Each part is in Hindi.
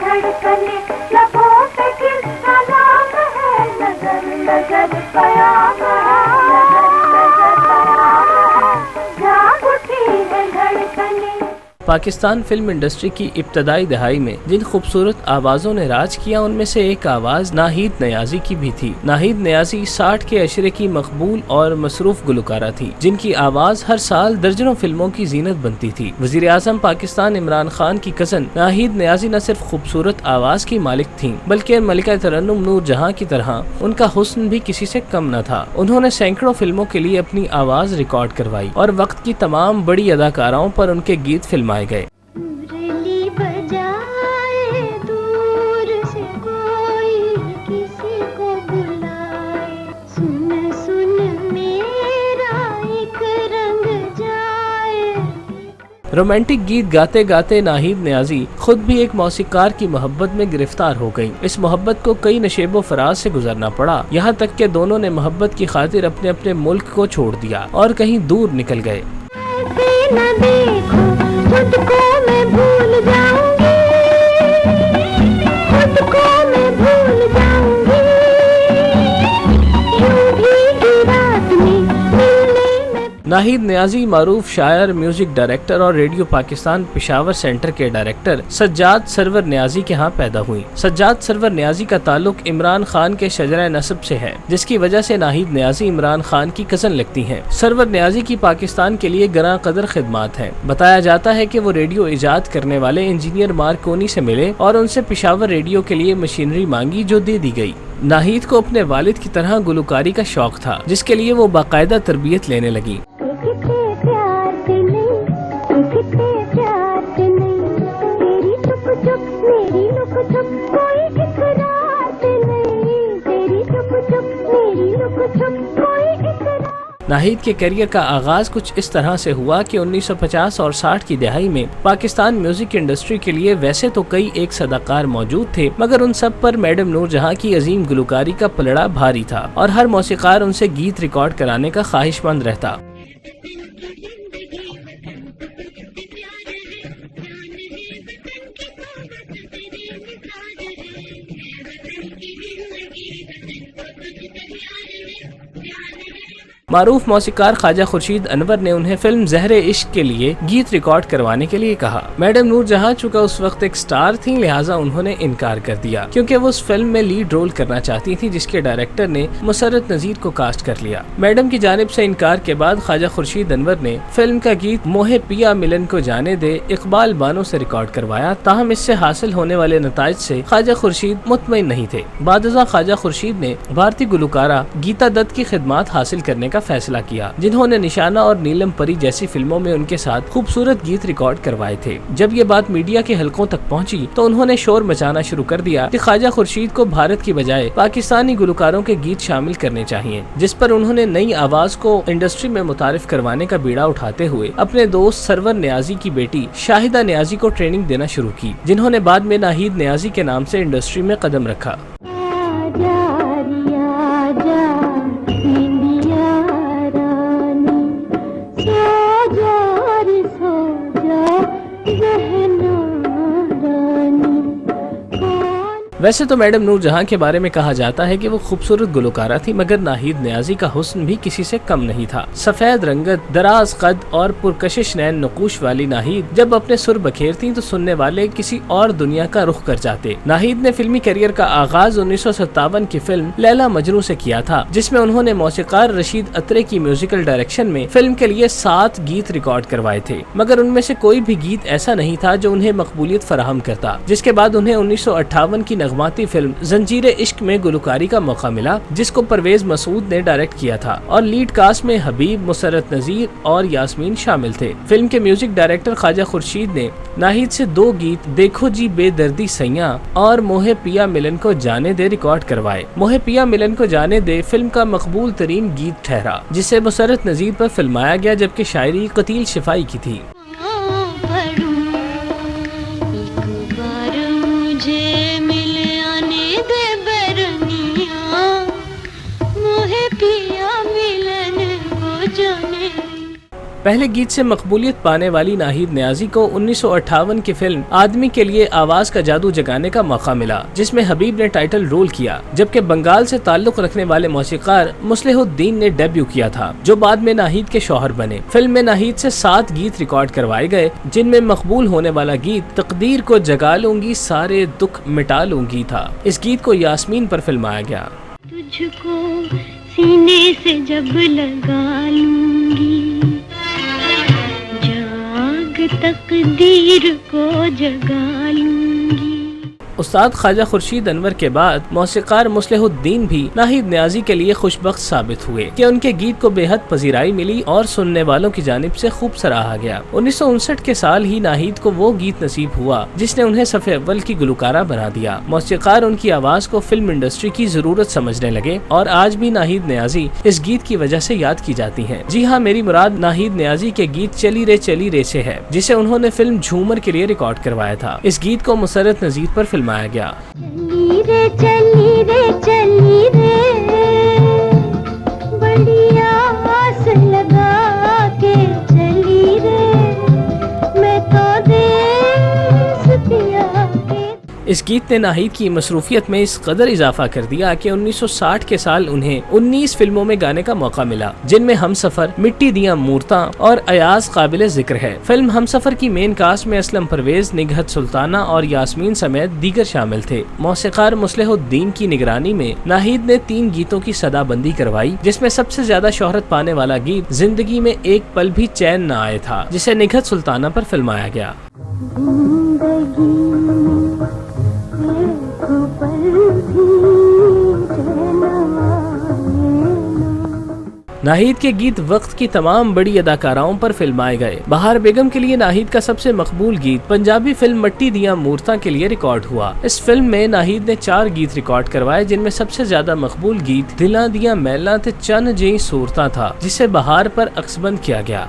धड़कने लबों पे किसका नाम है, नजर नजर प्याम है, नजर नजर प्याम है, जाग उठी है धड़कने। पाकिस्तान फिल्म इंडस्ट्री की इब्तदाई दहाई में जिन खूबसूरत आवाज़ों ने राज किया उनमें से एक आवाज़ नाहिद नियाज़ी की भी थी। नाहिद नियाज़ी 60 के अशरे की मकबूल और मसरूफ गुलकारा थी, जिनकी आवाज़ हर साल दर्जनों फिल्मों की जीनत बनती थी। वज़ीर आज़म पाकिस्तान इमरान खान की कज़न नाहिद नियाज़ी न सिर्फ खूबसूरत आवाज़ की मालिक थीं, बल्कि मलिका तरन्नुम नूर जहाँ की तरह उनका हुस्न भी किसी से कम न था। उन्होंने सैकड़ों फिल्मों के लिए अपनी आवाज़ रिकॉर्ड करवाई और वक्त की तमाम बड़ी अदाकाराओं पर उनके गीत फिल्माए गए। मुरली बजाए दूर से कोई किसी को बुलाए, सुन सुन मेरा एक रंग जाए। रोमांटिक गीत गाते गाते नाहिद नियाज़ी खुद भी एक मौसीकार की मोहब्बत में गिरफ्तार हो गयी। इस मोहब्बत को कई नशेबो फराज से गुजरना पड़ा, यहाँ तक कि दोनों ने मोहब्बत की खातिर अपने अपने मुल्क को छोड़ दिया और कहीं दूर निकल गए। खुद को मैं भूल जाऊंगी, खुद को मैं भूल जाऊंगी, यूं भीगी रात में मिलने में। नाहिद नियाज़ी मारूफ शायर, म्यूजिक डायरेक्टर और रेडियो पाकिस्तान पेशावर सेंटर के डायरेक्टर सज्जाद सरवर नियाज़ी के यहाँ पैदा हुई। सज्जाद सरवर नियाज़ी का ताल्लुक इमरान खान के शजरा नसब से है, जिसकी वजह से नाहिद नियाज़ी इमरान खान की कज़न लगती हैं। सरवर नियाज़ी की पाकिस्तान के लिए गरा कदर खिदमात हैं। बताया जाता है कि वो रेडियो इजाद करने वाले इंजीनियर मार्कोनी से मिले और उनसे पेशावर रेडियो के लिए मशीनरी मांगी, जो दे दी गई। नाहिद को अपने वालिद की तरह गुलकारी का शौक था, जिसके लिए वो बाकायदा तरबियत लेने लगी। नाहिद के करियर का आगाज कुछ इस तरह से हुआ कि 1950 और 60 की दहाई में पाकिस्तान म्यूजिक इंडस्ट्री के लिए वैसे तो कई एक सदाकार मौजूद थे, मगर उन सब पर मैडम नूर जहाँ की अजीम गुलकारी का पलड़ा भारी था और हर मौसीकार उनसे गीत रिकॉर्ड कराने का ख्वाहिशमंद रहता। मारूफ मौसीकार ख्वाजा खुर्शीद अनवर ने उन्हें फिल्म ज़हरे इश्क के लिए गीत रिकॉर्ड करवाने के लिए कहा। मैडम नूर जहाँ चूँकि उस वक्त एक स्टार थी, लिहाजा उन्होंने इनकार कर दिया, क्योंकि वो उस फिल्म में लीड रोल करना चाहती थी, जिसके डायरेक्टर ने मुसर्रत नज़ीर को कास्ट कर लिया। मैडम की जानिब से इनकार के बाद ख्वाजा खुर्शीद अनवर ने फिल्म का गीत मोहे पिया मिलन को जाने दे इकबाल बानो से रिकॉर्ड करवाया। ताहम इससे हासिल होने वाले नताइज से ख्वाजा खुर्शीद मुतमईन नहीं थे। बादशाह ख्वाजा खुर्शीद ने भारतीय गुलकारा गीता दत्त की खिदमात हासिल करने का फैसला किया, जिन्होंने निशाना और नीलम परी जैसी फिल्मों में उनके साथ खूबसूरत गीत रिकॉर्ड करवाए थे। जब ये बात मीडिया के हलकों तक पहुंची तो उन्होंने शोर मचाना शुरू कर दिया कि ख्वाजा खुर्शीद को भारत की बजाय पाकिस्तानी गुलकारों के गीत शामिल करने चाहिए, जिस पर उन्होंने नई आवाज को इंडस्ट्री में मुतारिफ करवाने का बीड़ा उठाते हुए अपने दोस्त सरवर नियाज़ी की बेटी शाहिदा नियाज़ी को ट्रेनिंग देना शुरू की, जिन्होंने बाद में नाहिद नियाज़ी के नाम से इंडस्ट्री में कदम रखा। वैसे तो मैडम नूर जहाँ के बारे में कहा जाता है कि वो खूबसूरत गुलकारा थी, मगर नाहिद नियाज़ी का हुस्न भी किसी से कम नहीं था। सफेद रंगत, दराज कद और पुरकशिश नैन नकूश वाली नाहिद जब अपने सुर बखेरती तो सुनने वाले किसी और दुनिया का रुख कर जाते। नाहिद ने फिल्मी करियर का आगाज 1957 की फिल्म लैला मजनू से किया था, जिसमें उन्होंने मौसीकार रशीद अत्रे की म्यूजिकल डायरेक्शन में फिल्म के लिए 7 गीत रिकॉर्ड करवाए थे, मगर उनमें से कोई भी गीत ऐसा नहीं था जो उन्हें मकबूलियत फराहम करता। जिसके बाद उन्हें 1958 की नगमाती फिल्म जंजीरे इश्क में गुलकारी का मौका मिला, जिसको परवेज मसूद ने डायरेक्ट किया था और लीड कास्ट में हबीब, मुसर्रत नज़ीर और यास्मीन शामिल थे। फिल्म के म्यूजिक डायरेक्टर ख्वाजा खुर्शीद ने नाहिद से 2 गीत देखो जी बेदर्दी सैया और मोहे पिया मिलन को जाने दे रिकॉर्ड करवाए। मोहे पिया मिलन को जाने दे फिल्म का मकबूल तरीन गीत ठहरा, जिसे मुसर्रत नज़ीर पर फिल्माया गया, जबकि शायरी कतील शिफाई की थी। पहले गीत से मकबूलियत पाने वाली नाहिद नियाज़ी को 1958 की फिल्म आदमी के लिए आवाज का जादू जगाने का मौका मिला, जिसमें हबीब ने टाइटल रोल किया, जबकि बंगाल से ताल्लुक रखने वाले मौसीकार मुस्लिहुद्दीन ने डेब्यू किया था, जो बाद में नाहिद के शौहर बने। फिल्म में नाहिद से 7 गीत रिकॉर्ड करवाए गए, जिनमें मकबूल होने वाला गीत तकदीर को जगा लूंगी सारे दुख मिटा लूंगी था। इस गीत को यास्मीन पर फिल्माया गया। तुझको सीने से जब लगा लूंगी, जाग तकदीर को जगा लूंगी। उस्ताद ख्वाजा खुर्शीद अनवर के बाद मौसीकार मुस्लिहुद्दीन भी नाहिद नियाज़ी के लिए खुशबख्त साबित हुए कि उनके गीत को बेहद पजीराई मिली और सुनने वालों की जानिब से खूब सराहा गया। 1959 के साल ही नाहिद को वो गीत नसीब हुआ जिसने उन्हें सफ़े अव्वल की गुलकारा बना दिया। मौसीकार उनकी आवाज को फिल्म इंडस्ट्री की जरूरत समझने लगे और आज भी नाहिद नियाज़ी इस गीत की वजह से याद की जाती हैं। जी हाँ, मेरी मुराद नाहिद नियाज़ी के गीत चली रे से है, जिसे उन्होंने फिल्म झूमर के लिए रिकॉर्ड करवाया था। इस गीत को मुसर्रत नज़ीर पर फिल्माया गया। चली रे बड़ी आस लगा के चली रे, मैं तो देश पिया के। इस गीत ने नाहिद की मसरूफियत में इस कदर इजाफा कर दिया कि 1960 के साल उन्हें 19 फिल्मों में गाने का मौका मिला, जिनमें हमसफर, मिट्टी दियां मूरतां और अयाज काबिल जिक्र है। फिल्म हमसफर की मेन कास्ट में असलम परवेज, निगहत सुल्ताना और यास्मीन समेत दीगर शामिल थे। मौसीकार मुस्लिहुद्दीन की निगरानी में नाहिद ने 3 गीतों की सदाबंदी करवाई, जिसमें सबसे ज्यादा शोहरत पाने वाला गीत जिंदगी में एक पल भी चैन न आए था, जिसे निगहत सुल्ताना पर फिल्माया गया। नाहिद के गीत वक्त की तमाम बड़ी अदाकाराओं पर फिल्माए गए। बहार बेगम के लिए नाहिद का सबसे मकबूल गीत पंजाबी फिल्म मिट्टी दियां मूरतां के लिए रिकॉर्ड हुआ। इस फिल्म में नाहिद ने 4 गीत रिकॉर्ड करवाए, जिनमें सबसे ज्यादा मकबूल गीत दिलां दियां मैलां ते चन्न जेही सूरतां था, जिसे बहार पर अक्सबंद किया गया।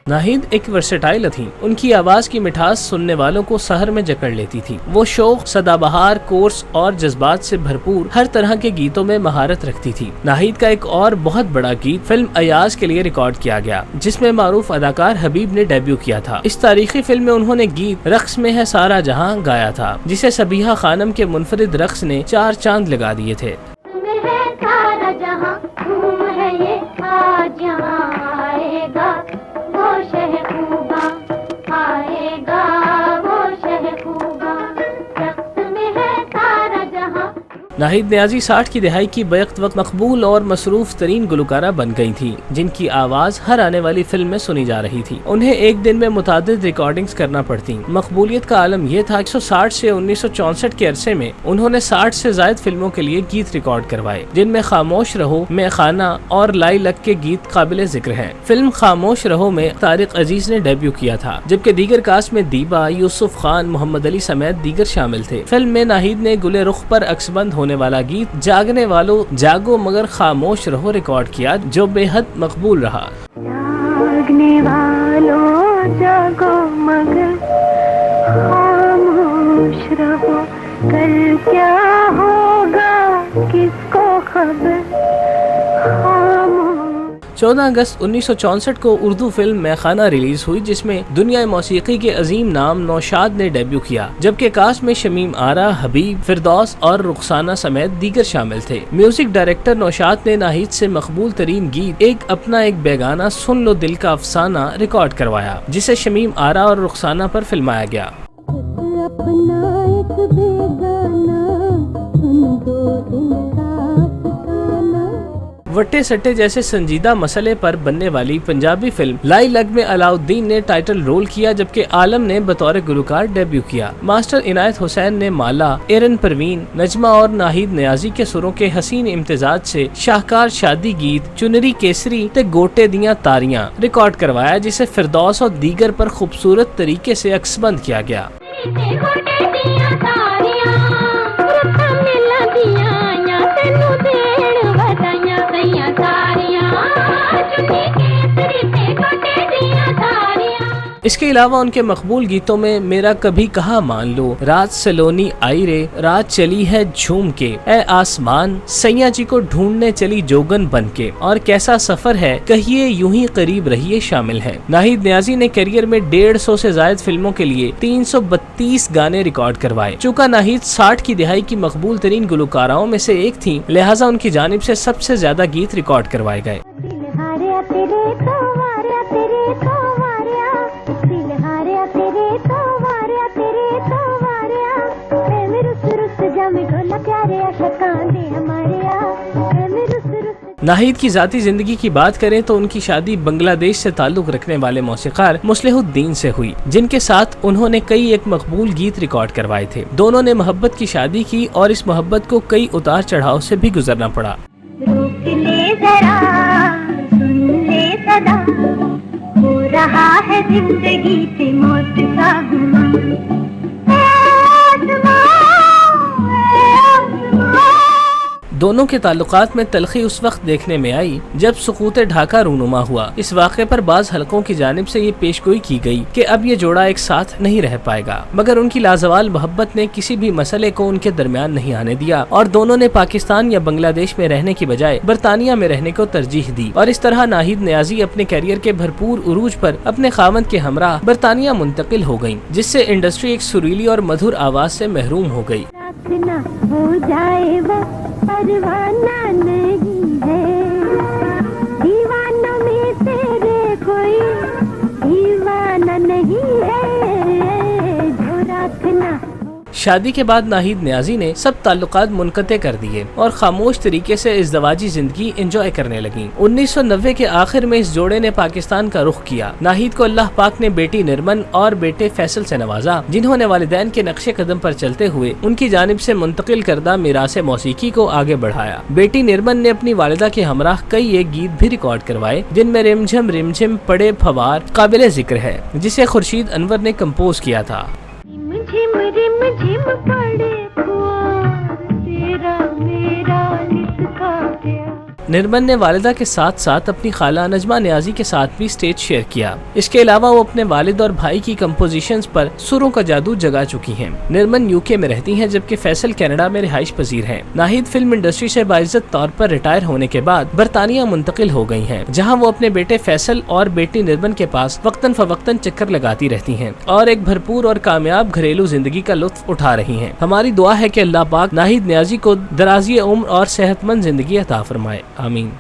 नाहिद एक वर्सेटाइल थी। उनकी आवाज की मिठास सुनने वालों को सहर में जकड़ लेती थी। वो शौक, सदाबहार, कोर्स और जज्बात से भरपूर हर तरह के गीतों में महारत रखती थी। नाहिद का एक और बहुत बड़ा गीत फिल्म अयाज के लिए रिकॉर्ड किया गया, जिसमें मारूफ अदाकार हबीब ने डेब्यू किया था। इस तारीखी फिल्म में उन्होंने गीत रक्स में है सारा जहां गाया था, जिसे सबीहा खानम के मुनफरिद रक्स ने 4 चांद लगा दिए थे। नाहिद नियाज़ी 60 की दहाई की बैक्त वक्त मकबूल और मसरूफ तरीन गुलकारा बन गई थी, जिनकी आवाज हर आने वाली फिल्म में सुनी जा रही थी। उन्हें एक दिन में मुतादिद रिकॉर्डिंग्स करना पड़ती। मकबूलियत का आलम यह था 1960 से 1964 के अरसे में उन्होंने 60 से ज्यादा फिल्मों के लिए गीत रिकॉर्ड करवाए, जिनमें खामोश रहो, मैं खाना और लाई लग के गीत काबिल जिक्र हैं। फिल्म खामोश रहो में तारिक अजीज ने डेब्यू किया था, जबकि दीगर कास्ट में दीबा, यूसुफ खान, मोहम्मद अली समेत दीगर शामिल थे। फिल्म में नाहिद ने गुले रुख पर अक्सबंद होने वाला गीत जागने वालों जागो मगर खामोश रहो रिकॉर्ड किया, जो बेहद मकबूल रहा। जागने वालों जागो मगर खामोश रहो, कल क्या होगा किसको खबर। 14 अगस्त 1964 को उर्दू फिल्म मैखाना रिलीज हुई, जिसमें दुनिया मौसीकी के अजीम नाम नौशाद ने डेब्यू किया, जबकि कास्ट में शमीम आरा, हबीब, फिरदौस और रुखसाना समेत दीगर शामिल थे। म्यूजिक डायरेक्टर नौशाद ने नाहिद से मकबूल तरीन गीत एक अपना एक बेगाना सुन लो दिल का अफसाना रिकॉर्ड करवाया, जिसे शमीम आरा और रुखसाना पर फिल्माया गया। वट्टे सट्टे जैसे संजीदा मसले पर बनने वाली पंजाबी फिल्म लाई लग में अलाउद्दीन ने टाइटल रोल किया, जबकि आलम ने बतौर गुलकार डेब्यू किया। मास्टर इनायत हुसैन ने माला, एरन परवीन, नजमा और नाहिद नियाज़ी के सुरों के हसीन इम्तिजाज से शाहकार शादी गीत चुनरी केसरी ते गोटे दियां तारियां रिकॉर्ड करवाया, जिसे फिरदौस और दीगर पर खूबसूरत तरीके से अक्सबंद किया गया। इसके अलावा उनके मकबूल गीतों में मेरा कभी कहा मान लो, रात सलोनी आई रे, रात चली है झूम के, ए आसमान, सैया जी को ढूंढने चली जोगन बन के और कैसा सफर है, कहिए यूं ही करीब रहिए शामिल है। नाहिद नियाज़ी ने करियर में 150 से ज्यादा फिल्मों के लिए 332 गाने रिकॉर्ड करवाए। चूँकि नाहिद 60 की दिहाई की मकबूल तरीन गुलकाराओं में से एक थी, लिहाजा उनकी जानिब से सबसे ज्यादा गीत रिकॉर्ड करवाए गए। नाहिद की जाती जिंदगी की बात करें तो उनकी शादी बांग्लादेश से ताल्लुक रखने वाले मौसीकार मुस्लिहुद्दीन से हुई, जिनके साथ उन्होंने कई एक मकबूल गीत रिकॉर्ड करवाए थे। दोनों ने मोहब्बत की शादी की और इस मोहब्बत को कई उतार चढ़ाव से भी गुजरना पड़ा। रोक ले जरा, सुन ले सदा, हो रहा है जिंदगी से मौत का गुमान। दोनों के ताल्लुकात में तलखी उस वक्त देखने में आई जब सुकूत ढाका रूनुमा हुआ। इस वाक़े पर बाज़ हलकों की जानिब से ये पेशगोई की गई कि अब ये जोड़ा एक साथ नहीं रह पाएगा, मगर उनकी लाजवाल मोहब्बत ने किसी भी मसले को उनके दरमियान नहीं आने दिया और दोनों ने पाकिस्तान या बांग्लादेश में रहने की बजाय बरतानिया में रहने को तरजीह दी। और इस तरह नाहिद नियाज़ी अपने कैरियर के भरपूर उरूज पर अपने खामद के हमरा बरतानिया मुंतकिल हो गयी, जिससे इंडस्ट्री एक सुरीली और मधुर आवाज से महरूम हो गयी। परवाना नहीं है, दीवानों में तेरे कोई दीवाना नहीं है, जो रखना। शादी के बाद नाहिद नियाज़ी ने सब ताल्लुकात मुनक़ते कर दिए और खामोश तरीके से इज़्दवाजी जिंदगी एंजॉय करने लगी। 1990 के आखिर में इस जोड़े ने पाकिस्तान का रुख किया। नाहिद को अल्लाह पाक ने बेटी निर्मन और बेटे फैसल से नवाजा, जिन्होंने वालिदैन के नक्शे कदम पर चलते हुए उनकी जानिब से मुंतकिल करदा मिरासे मौसीकी को आगे बढ़ाया। बेटी निर्मन ने अपनी वालिदा के हमराह कई एक गीत भी रिकॉर्ड करवाए, जिनमें रिमझिम पड़े फवार काबिले जिक्र है, जिसे खुर्शीद अनवर ने कंपोज किया था। रिम पड़े तेरा मेरा लिखा प्यार। निर्मन ने वालिदा के साथ साथ अपनी खाला नजमा नियाज़ी के साथ भी स्टेज शेयर किया। इसके अलावा वो अपने वालिद और भाई की कंपोजिशंस पर सुरों का जादू जगा चुकी हैं। निर्मन यूके में रहती हैं, जबकि फैसल कनाडा में रिहाइश पजीर हैं। नाहिद फिल्म इंडस्ट्री से बाइज्जत तौर पर रिटायर होने के बाद बरतानिया मुंतकिल हो गई हैं, जहां वो अपने बेटे फैसल और बेटी निर्मन के पास वक्तन फवक्तन चक्कर लगाती रहती हैं और एक भरपूर और कामयाब घरेलू जिंदगी का लुत्फ उठा रही हैं। हमारी दुआ है कि अल्लाह पाक नाहिद नियाज़ी को दराज़ी उम्र और सेहतमंद जिंदगी अता फरमाए। आमीन।